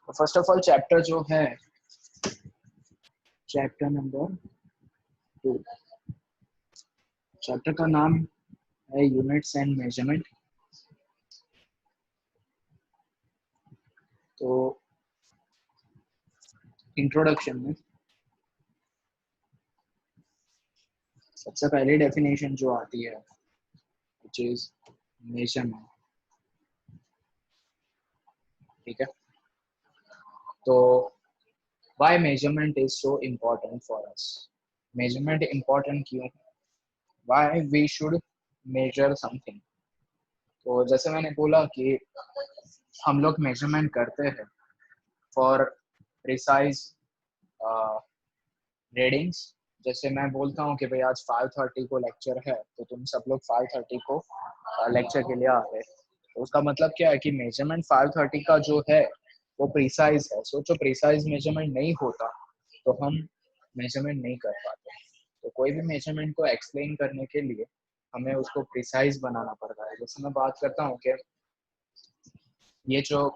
तो first of all chapter जो है चैप्टर नंबर 2, चैप्टर का नाम है यूनिट्स एंड मेजरमेंट। तो इंट्रोडक्शन में सबसे पहली डेफिनेशन जो आती है व्हिच इज मेजरमेंट। ठीक है, तो why measurement is so important for us. Measurement important क्यों है, why we should measure something. तो जैसे मैंने बोला कि हम लोग मेजरमेंट करते हैं फॉर प्रिसाइज रीडिंग्स। जैसे मैं बोलता हूँ कि भाई आज 5:30 को लेक्चर है, तो तुम सब लोग 5:30 को लेक्चर के लिए आ गए, तो उसका मतलब क्या है कि मेजरमेंट 5:30 का जो है वो प्रिसाइज है। सोचो प्रिसाइज मेजरमेंट नहीं होता तो हम मेजरमेंट नहीं कर पाते। तो कोई भी मेजरमेंट को एक्सप्लेन करने के लिए हमें उसको प्रिसाइज बनाना पड़ता है। जैसे मैं बात करता हूँ कि ये जो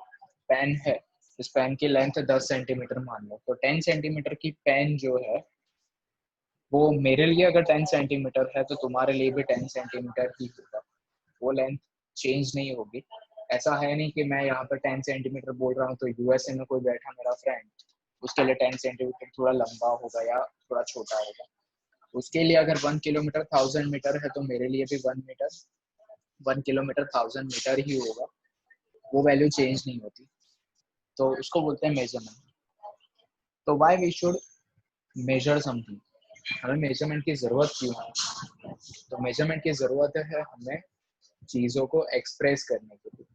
पेन है, इस पेन की लेंथ 10 सेंटीमीटर मान लो, तो 10 सेंटीमीटर की पेन जो है वो मेरे लिए अगर 10 सेंटीमीटर है तो तुम्हारे लिए भी 10 सेंटीमीटर ही होगा, वो लेंथ चेंज नहीं होगी। ऐसा है नहीं कि मैं यहाँ पर 10 सेंटीमीटर बोल रहा हूँ तो यूएसए में कोई बैठा मेरा फ्रेंड, उसके लिए 10 सेंटीमीटर थोड़ा लंबा होगा या थोड़ा छोटा होगा। उसके लिए अगर 1 किलोमीटर 1000 मीटर है तो मेरे लिए भी 1 किलोमीटर 1000 मीटर ही होगा, वो वैल्यू चेंज नहीं होती। तो उसको बोलते हैं मेजरमेंट। तो why we should measure something, हमें मेजरमेंट की जरूरत क्यों है। तो मेजरमेंट की जरूरत है हमें चीजों को एक्सप्रेस करने के लिए।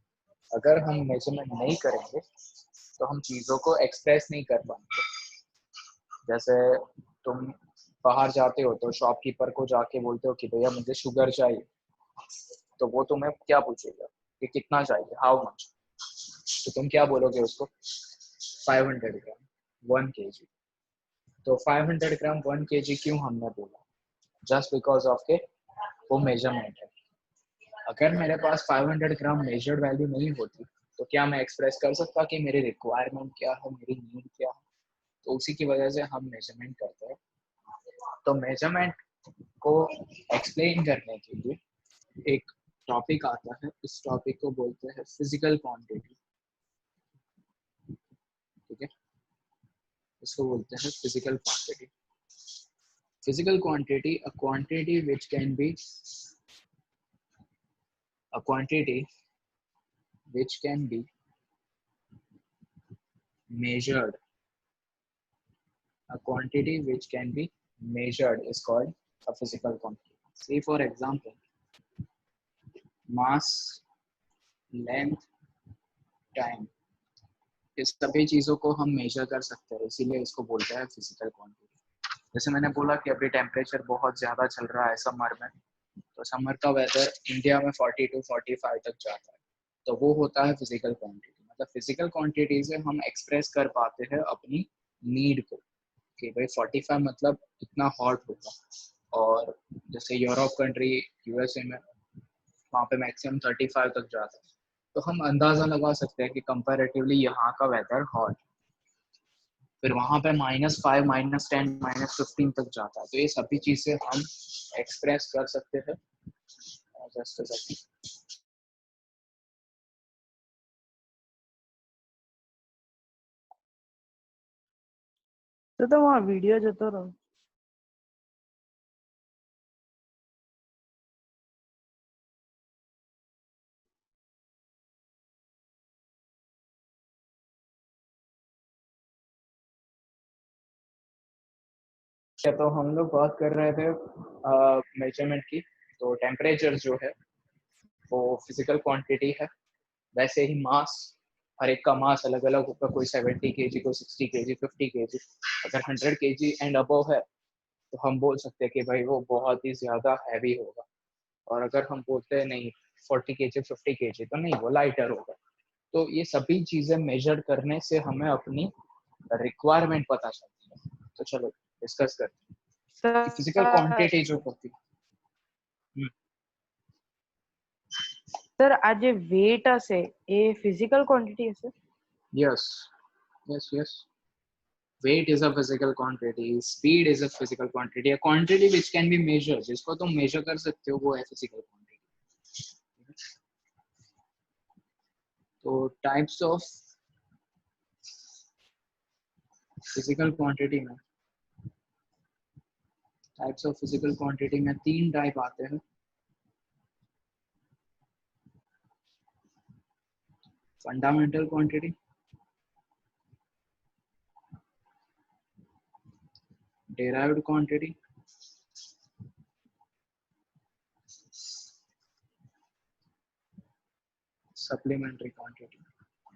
अगर हम मेजरमेंट नहीं करेंगे तो हम चीजों को एक्सप्रेस नहीं कर पाएंगे। जैसे तुम बाहर जाते हो तो शॉपकीपर को जाके बोलते हो कि भैया मुझे शुगर चाहिए, तो वो तुम्हें क्या पूछेगा कि कितना चाहिए, हाउ मच। तो तुम क्या बोलोगे उसको, 500 ग्राम 1 kg। तो 500 ग्राम 1 kg क्यों हमने बोला, जस्ट बिकॉज ऑफ के वो मेजरमेंट है। अगर मेरे पास 500 ग्राम मेजर्ड वैल्यू नहीं होती तो क्या मैं एक्सप्रेस कर सकता कि मेरी रिक्वायरमेंट क्या है, मेरी नीड क्या है। तो उसी की वजह से हम मेजरमेंट करते हैं। तो मेजरमेंट को एक्सप्लेन करने के लिए एक टॉपिक आता है, इस टॉपिक को बोलते हैं फिजिकल क्वांटिटी। ठीक है, इसको बोलते हैं physical quantity. Physical quantity, a quantity which can be a quantity which can be measured. A quantity which can be measured is called a physical quantity. Say for example, mass, length, time, इस सभी चीजों को हम major कर सकते हैं, इसीलिए इसको बोलते हैं फिजिकल क्वांटिटी। जैसे मैंने बोला कि अभी टेम्परेचर बहुत ज्यादा चल रहा है समर में, तो समर का वेदर इंडिया में 40 to 45 तक जाता है, तो वो होता है फिजिकल क्वांटिटी। मतलब फिजिकल क्वांटिटी से हम एक्सप्रेस कर पाते हैं अपनी नीड को कि भाई 45 मतलब इतना हॉट होगा। और जैसे यूरोप कंट्री, यूएसए में वहाँ पे मैक्सिमम 35 तक जाता है, तो हम अंदाजा लगा सकते हैं कि कंपैरेटिवली यहाँ का वेदर हॉट, फिर वहाँ पे -5 -10 -15 तक जाता है। तो ये सभी चीजें हम एक्सप्रेस कर सकते हैं। Just a second. तो वहाँ वीडियो जतो रहो। तो हम लोग बात कर रहे थे मेजरमेंट की। तो टेम्परेचर जो है वो फिजिकल क्वांटिटी है। वैसे ही मास, हर एक का मास अलग अलग होगा, कोई 70 kg, कोई 60 kg, 50 kg। अगर 100 kg एंड अबव है तो हम बोल सकते हैं कि भाई वो बहुत ही ज्यादा हैवी होगा। और अगर हम बोलते हैं नहीं 40 kg 50 kg तो नहीं, वो लाइटर होगा। तो ये सभी चीजें मेजर करने से हमें अपनी रिक्वायरमेंट पता चलती है। तो चलो डिस्कस करते हैं कि फिजिकल क्वांटिटी जो होती है। सर आज वेट असे ए फिजिकल क्वांटिटी असे। Yes, Yes, yes. Weight is a physical quantity, speed is a physical quantity, a quantity which can be measured, जिसको तुम measure कर सकते हो वो है physical quantity. तो types of physical quantity में तीन टाइप आते हैं. Fundamental quantity, derived quantity, supplementary quantity.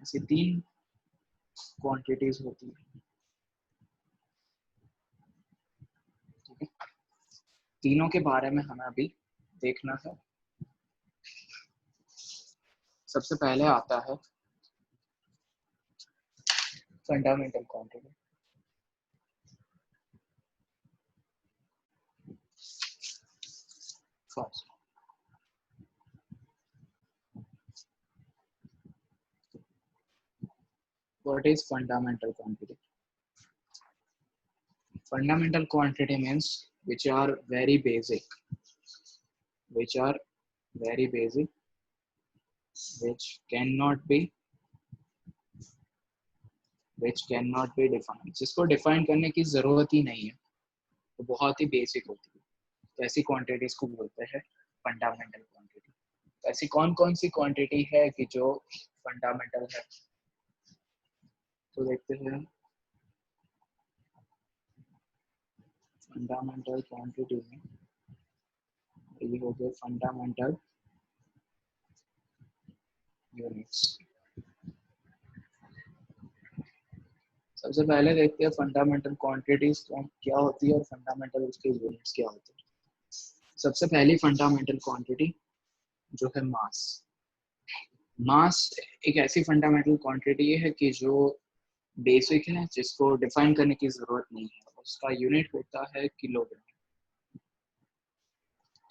ऐसी तीन क्वांटिटीज होती है. ठीक है, तीनों के बारे में हमें अभी देखना है. सबसे पहले आता है fundamental quantity. First, what is fundamental quantity? Fundamental quantity means which are very basic, which cannot be defined, जिसको डिफाइन करने की जरूरत ही नहीं है, तो बहुत ही बेसिक होती है. तो ऐसी क्वांटिटीज को बोलते हैं फंडामेंटल क्वांटिटी. ऐसी कौन कौन सी क्वांटिटी है कि जो फंडामेंटल है, तो देखते हैं. फंडामेंटल क्वांटिटी में ये हो गए फंडामेंटल यूनिट्स. सबसे पहले देखते हैं फंडामेंटल क्वांटिटीज क्या होती है और फंडामेंटल उसके यूनिट्स क्या होते हैं. सबसे पहली फंडामेंटल क्वांटिटी जो है मास. मास एक ऐसी फंडामेंटल क्वांटिटी है कि जो बेसिक है, जिसको डिफाइन करने की जरूरत नहीं है. उसका यूनिट होता है किलोग्राम.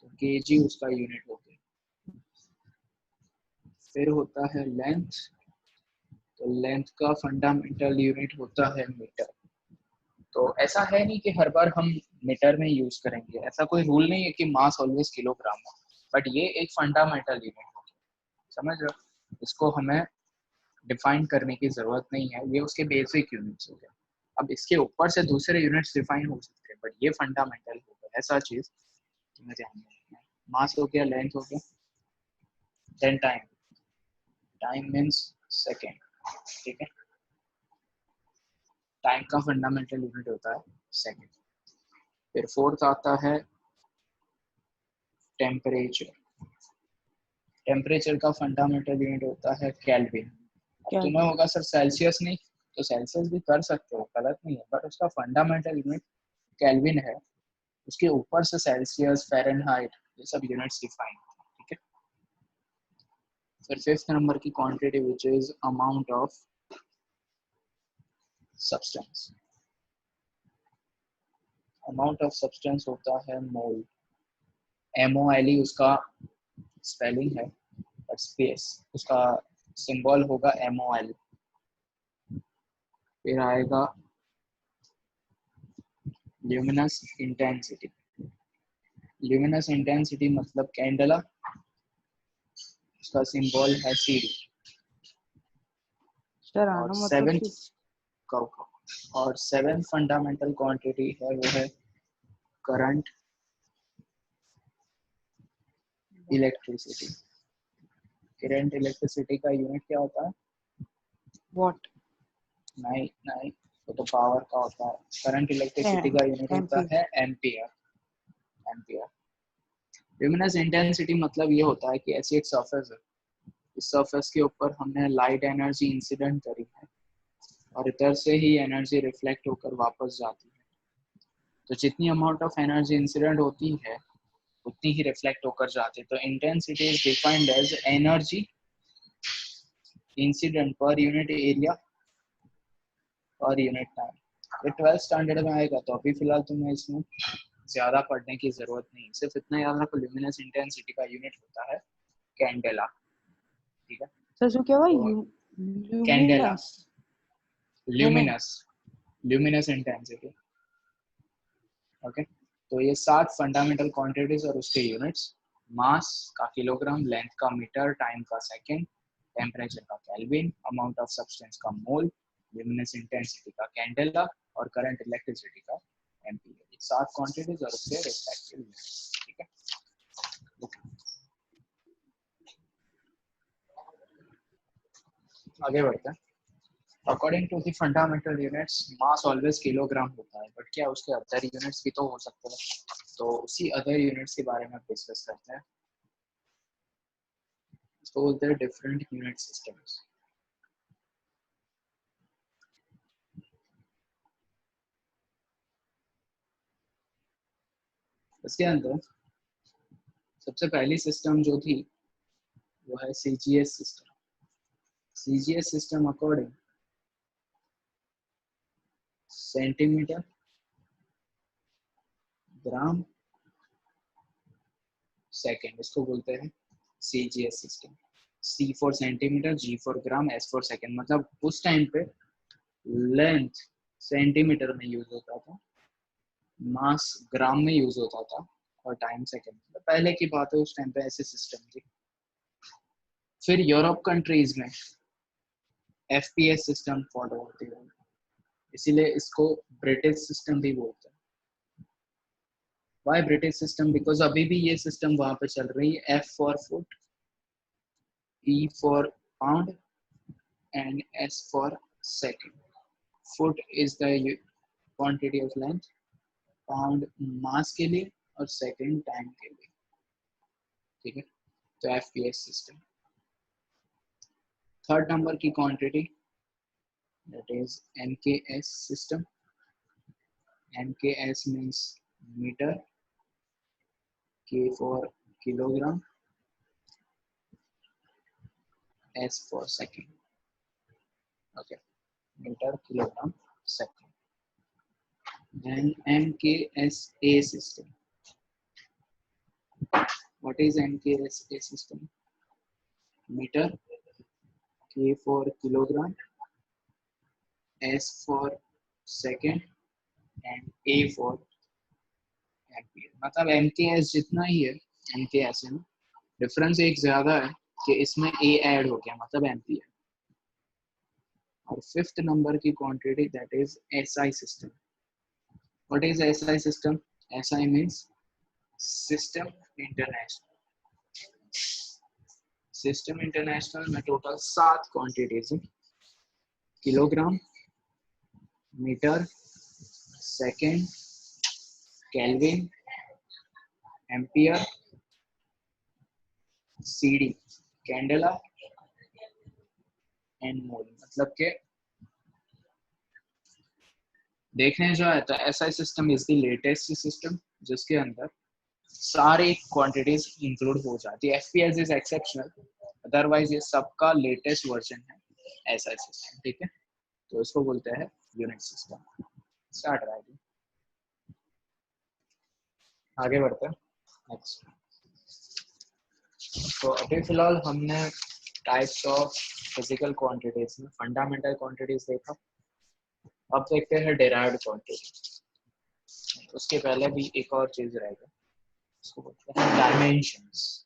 तो केजी उसका यूनिट होता है. फिर होता है लेंथ. तो लेंथ का फंडामेंटल यूनिट होता है मीटर. तो ऐसा है नहीं कि हर बार हम मीटर में यूज करेंगे, ऐसा कोई रूल नहीं है कि मास ऑलवेज किलोग्राम हो, बट ये एक फंडामेंटल यूनिट हो. समझ रहे हो, इसको हमें डिफाइन करने की जरूरत नहीं है, ये उसके बेसिक यूनिट्स हो गए. अब इसके ऊपर से दूसरे यूनिट्स डिफाइन हो सकते हैं, बट ये फंडामेंटल हो गया. ऐसा चीज तुम्हें ध्यान में रखना है. मास हो गया, लेंथ हो गया, then time. Time means second. ठीक है, टाइम का फंडामेंटल यूनिट होता है सेकेंड. फिर फोर्थ आता है टेम्परेचर. टेम्परेचर का फंडामेंटल यूनिट होता है केल्विन. अब तुम्हें होगा सर सेल्सियस नहीं, तो सेल्सियस भी कर सकते हो, गलत नहीं है, बट उसका फंडामेंटल यूनिट केल्विन है. उसके ऊपर से सेल्सियस, फ़ारेनहाइट, ये सब यूनिट्स डिफाइन. ठीक है. फिर फिफ्थ नंबर की quantity which is amount of substance. Amount of substance होता है मोल. MOLE उसका स्पेलिंग है, बट स्पेस उसका सिंबल होगा MOL. फिर आएगा ल्यूमिनस इंटेंसिटी. ल्यूमिनस इंटेंसिटी मतलब कैंडला, उसका सिंबल है CD. और सेवेंथ फंडामेंटल क्वांटिटी है वो है करंट इलेक्ट्रिसिटी. करंट इलेक्ट्रिसिटी का यूनिट क्या होता है? वॉट. नहीं नहीं, वो तो पावर का होता है. करंट इलेक्ट्रिसिटी का यूनिट होता है एम्पियर. एम्पियर. ल्यूमिनस इंटेंसिटी मतलब ये होता है कि ऐसी एक सरफेस है, इस सरफेस के ऊपर हमने लाइट एनर्जी इंसिडेंट करी है और इधर से ही एनर्जी रिफ्लेक्ट होकर वापस जाती है. तो जितनी अमाउंट ऑफ एनर्जी इंसिडेंट होती है उतनी ही रिफ्लेक्ट होकर जाती है. तो intensity is defined as energy incident per unit area और यूनिट टाइम. ये 12th स्टैंडर्ड में आएगा, तो अभी फिलहाल तुम्हें इसमें ज्यादा पढ़ने की जरूरत नहीं. सिर्फ इतना याद रखो, ल्यूमिनस इंटेंसिटी का यूनिट होता है कैंडेला. ठीक है, सर क्या हुआ? कैंडेला. नहीं ल्यूमिनस इंटेंसिटी। ओके, तो ये 7 फंडामेंटल क्वांटिटीज और उसके यूनिट्स, मास का किलोग्राम, लेंथ का मीटर, टाइम का सेकंड, टेम्परेचर का केल्विन, अमाउंट ऑफ सब्सटेंस का मोल, ल्यूमिनस इंटेंसिटी का कैंडेला और करंट इलेक्ट्रिसिटी का एम्पीयर। 7 क्वांटिटीज और उसके रिस्पेक्टिव यूनिट्स। ठीक है, आगे बढ़ते हैं। According to the fundamental units, mass always kilogram होता है, बट क्या उसके अदर यूनिट्स भी तो हो सकते हैं? तो उसी अदर यूनिट्स के बारे में डिस्कस करते हैं। इसको बोलते हैं डिफरेंट यूनिट सिस्टम्स। इसके अंदर सबसे पहली सिस्टम जो थी वो है CGS system. CGS system according centimetre, gram, second, इसको बोलते हैं CGS system. C for centimetre, G for gram, S for second. मतलब उस टाइम पे लेंथ सेंटीमीटर में यूज होता था, मास ग्राम में यूज होता था और टाइम सेकंड। तो पहले की बात है, उस टाइम पे ऐसे सिस्टम थी। फिर यूरोप कंट्रीज में एफपीएस सिस्टम फॉलो होती है, इसीलिए इसको ब्रिटिश सिस्टम भी बोलते हैं। Y British system? बिकॉज अभी भी ये सिस्टम वहां पे चल रही है। F for foot, E for pound and S for second. Foot is the quantity of length, pound mass के लिए और सेकंड टाइम के लिए। ठीक है, तो एफपीएस सिस्टम। थर्ड नंबर की quantity that is MKS system. MKS means meter, K for kilogram, S for second. Okay, meter, kilogram, second. Then MKSA system. What is MKSA system? Meter, K for kilogram, S for second and A for ampere. मतलब MKS जितना ही है MKS में, difference एक ज्यादा है कि इसमें A add हो गया, मतलब एम्पियर। और फिफ्थ नंबर की quantity that is SI system. What is SI system? SI means system international. System international में टोटल 7 क्वांटिटीज है, kilogram, metre, second, kelvin, ampere, CD, candela and mole. मतलब के देखने जो है तो SI system is the latest system जिसके अंदर सारी क्वांटिटीज इंक्लूड हो जाती है। एफपीएस इज एक्सेप्शनल, अदरवाइज ये सबका लेटेस्ट वर्जन है एसआई सिस्टम। ठीक है, तो इसको बोलते हैं यूनिट सिस्टम। स्टार्ट राइटिंग, आगे बढ़ते हैं नेक्स्ट। तो अभी फिलहाल हमने टाइप्स ऑफ फिजिकल क्वांटिटीज में फंडामेंटल क्वांटिटीज देखा। अब देखते हैं डेराइव्ड क्वांटिटी। उसके पहले भी एक और चीज रहेगा, इसको बोलते हैं डायमेंशंस।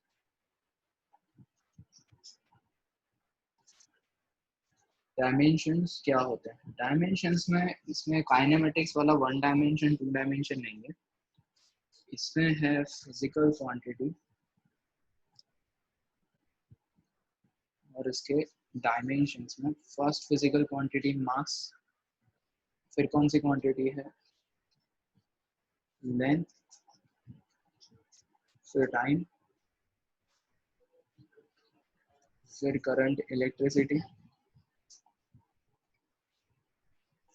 डायमेंशंस क्या होते हैं? डायमेंशंस में इसमें काइनेमेटिक्स वाला 1 डायमेंशन 2 डायमेंशन नहीं है, इसमें है फिजिकल क्वांटिटी और इसके डायमेंशंस में फर्स्ट फिजिकल क्वांटिटी मास, फिर कौन सी क्वांटिटी है? लेंथ, फिर टाइम, फिर करंट इलेक्ट्रिसिटी,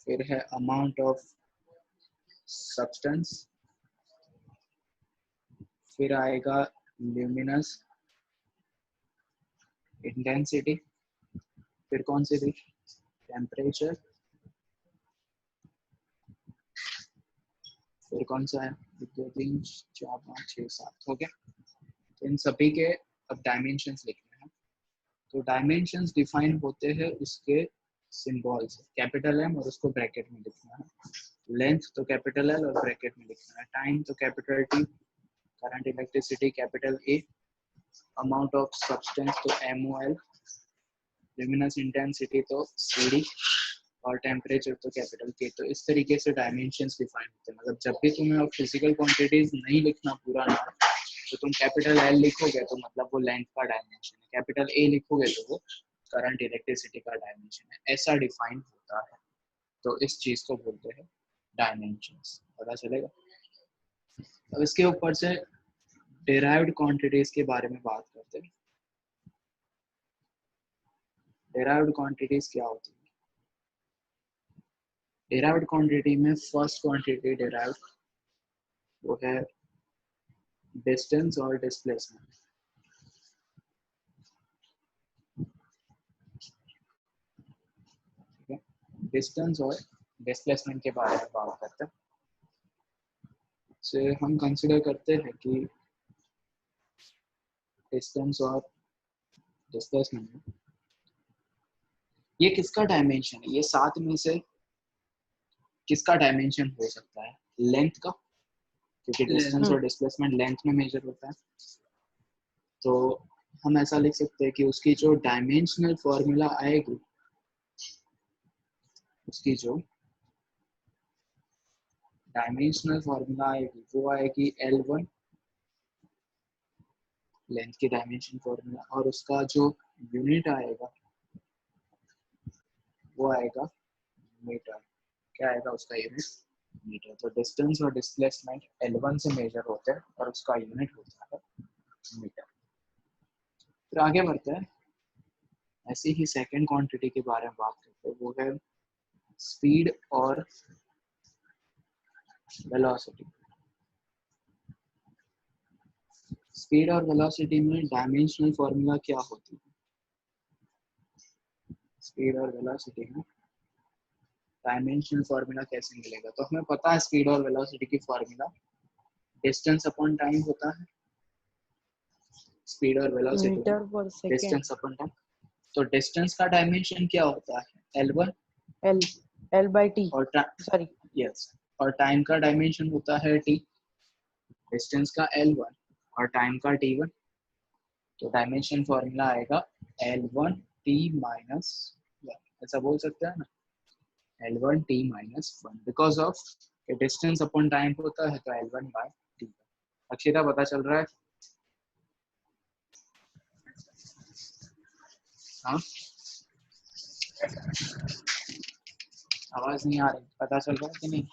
फिर है अमाउंट ऑफ सब्सटेंस, फिर आएगा ल्यूमिनस इंटेंसिटी, फिर कौन सी थी? टेम्परेचर, फिर कौन सा है? 2 3 4 5 6 7 हो गया। तो इन सभी के अब डायमेंशंस लिखने हैं। तो डायमेंशंस डिफाइन होते हैं उसके सिंबल से, कैपिटल एम और उसको ब्रैकेट में लिखना है, लेंथ तो कैपिटल एल और ब्रैकेट में लिखना है, टाइम तो capital T, current electricity capital A, amount of substance तो MOL, ल्यूमिनस इंटेंसिटी तो CD और टेम्परेचर तो कैपिटल K। तो इस तरीके से डायमेंशंस डिफाइन होते हैं। मतलब जब भी तुम्हें अब फिजिकल क्वांटिटीज नहीं लिखना पूरा नाम, तो तुम कैपिटल L लिखोगे तो मतलब वो लेंथ का डायमेंशन है, कैपिटल A लिखोगे तो वो करंट इलेक्ट्रिसिटी का डायमेंशन है, ऐसा डिफाइन होता है। तो इस चीज को बोलते हैं डायमेंशंस, पता चलेगा। अब इसके ऊपर से डेराइव्ड क्वांटिटीज के बारे में बात करते हैं। डेराइव्ड क्वांटिटीज क्या होती है? डेराइव्ड क्वांटिटी में फर्स्ट क्वांटिटी डेराइव्ड वो है डिस्टेंस और डिस्प्लेसमेंट। डिस्टेंस और डिस्प्लेसमेंट के बारे में बात करते हैं। से हम कंसिडर करते हैं कि डिस्टेंस और डिस्प्लेसमेंट ये किसका डायमेंशन है? ये सात में से किसका डायमेंशन हो सकता है? लेंथ का, क्योंकि डिस्टेंस और डिस्प्लेसमेंट लेंथ में मेजर होता है। तो हम ऐसा लिख सकते हैं कि उसकी जो डायमेंशनल फॉर्मूला आएगी, उसकी जो डायमेंशनल फॉर्मूला आएगी वो आएगी L1, लेंथ की डायमेंशन फॉर्मूला, और उसका जो यूनिट आएगा वो आएगा मीटर। क्या आएगा उसका यूनिट? मीटर। तो डिस्टेंस और डिस्प्लेसमेंट L1 से मेजर होते हैं और उसका यूनिट होता है मीटर। फिर आगे बढ़ते हैं, ऐसी ही सेकंड क्वांटिटी के बारे में बात करते हैं, वो है स्पीड और वेलोसिटी। स्पीड और वेलोसिटी में डायमेंशनल फॉर्मूला क्या होती है? स्पीड और वेलोसिटी में डायमेंशनल फॉर्मूला कैसे मिलेगा? तो हमें पता है स्पीड और वेलोसिटी की फॉर्मूला डिस्टेंस अपॉन टाइम होता है। स्पीड और वेलोसिटी मीटर पर सेकेंड, डिस्टेंस अपॉन टाइम। तो डिस्टेंस का डायमेंशन क्या होता है? L1 L by T, और सॉरी यस, और टाइम का डायमेंशन होता है T। डिस्टेंस का L1 और टाइम का T1। तो डायमेंशन फॉर्मूला आएगा L1 T माइनस, ऐसा बोल सकते हैं ना, L1 T minus 1, because of distance upon time होता है तो L1 बाय T। अक्षिता पता चल रहा है? हाँ, आवाज नहीं आ रही, पता चल रहा है कि नहीं?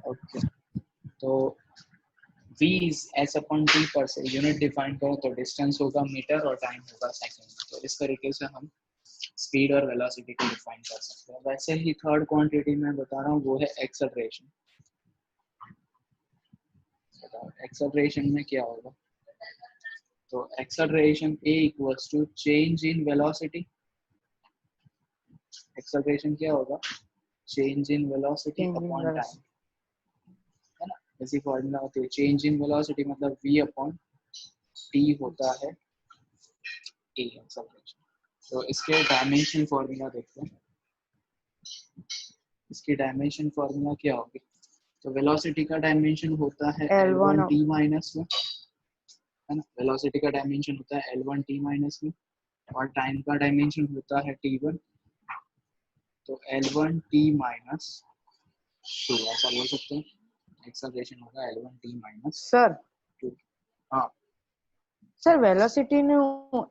ओके, तो V is S upon T पर से यूनिट डिफाइन करो तो डिस्टेंस होगा मीटर और टाइम होगा सेकंड। तो इस तरीके से हम स्पीड और वेलोसिटी को डिफाइन कर सकते हैं। वैसे ही थर्ड क्वांटिटी मैं बता रहा हूँ वो है एक्सेलरेशन। एक्सेलरेशन में क्या होगा? तो acceleration A equals to change in velocity. Acceleration क्या होगा? Change in velocity upon time, है ना? ऐसी फॉर्मूला होती है, चेंज इन वेलोसिटी मतलब V अपॉन T होता है A एक्सेलरेशन। तो इसके डायमेंशन फॉर्मूला देखते हैं। इसकी डायमेंशन फॉर्मूला क्या होगी? तो वेलोसिटी का डायमेंशन होता है L1 T माइनस 1, है ना? वेलोसिटी का डायमेंशन होता है L1 T माइनस 1 और टाइम का डायमेंशन होता है T1। तो L1 T माइनस 2 ऐसा बोल सकते हैं। एक्सेलरेशन होगा L1 T माइनस सर 2। हाँ સર વેલોસિટી નું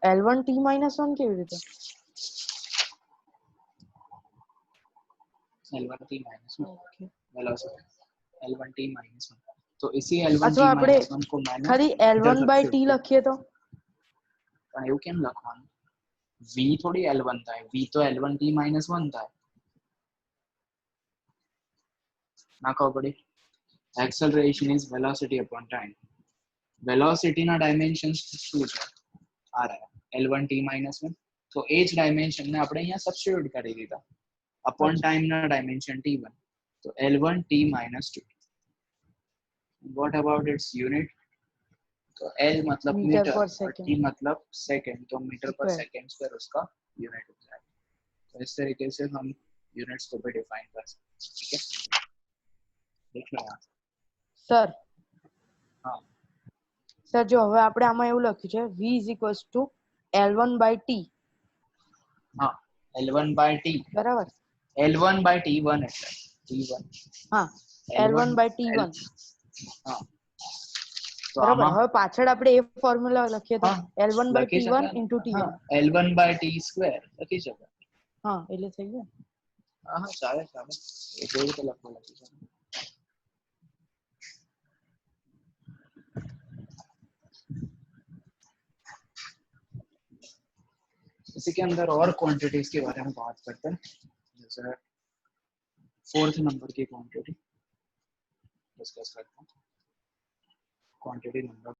L1 T - 1 કેવી રીતે? L1 T minus 1 okay, velocity L1 T minus 1। तो इसी L1 અથવા T આપણે माइनस 1 को मैंने ખાલી इधर L1 by सब्स्टिट्यूट T किया। લખીએ તો પણ એવું કેમ લખવાનું? V थोड़ी L1 था, V तो L1 T माइनस 1 था ना। खबर पड़ी? Acceleration is velocity upon time. Velocity ना डायमेंशन શું છે? આ રહ્યા L1 T माइनस 1। तो એ જ ડાયમેન્શન ને આપણે અહીંયા સબસ્ટિટ્યુટ કરી દીધા अपॉन टाइम ना डायमेंशन T1। तो L1 T minus 2। What about its unit? तो एल मतलब मीटर मीटर पर और सेकंड टी मतलब सेकंड, तो मीटर पर स्क्वायर। सेकंड स्क्वायर उसका यूनिट हो जाएगा। तो इस तरीके से हम यूनिट्स को भी डिफाइन कर सकते हैं। ठीक है, देख लो यहाँ। સર हाँ સર જો હવે આપણે આમાં એવું લખ્યું છે v = L1/t हाँ, L1/t બરાબર L1/T1 એટલે T1 હા L1 L L1/T1 हाँ, तो બરાબર આમાં હવે પાછળ આપણે એ ફોર્મ્યુલા લખીએ તો हाँ લખી L1/T1 શકાય into हाँ T1 L1/T² લખી શકાય હા એટલે થઈ ગયું हाँ हाँ ચાલે ચાલે એ કેવી રીતે લખવા લખી શકાય। इसी के अंदर और क्वांटिटीज के बारे में बात करते हैं, जैसे 4th नंबर की क्वांटिटी डिस्कस करते हैं। Quantity number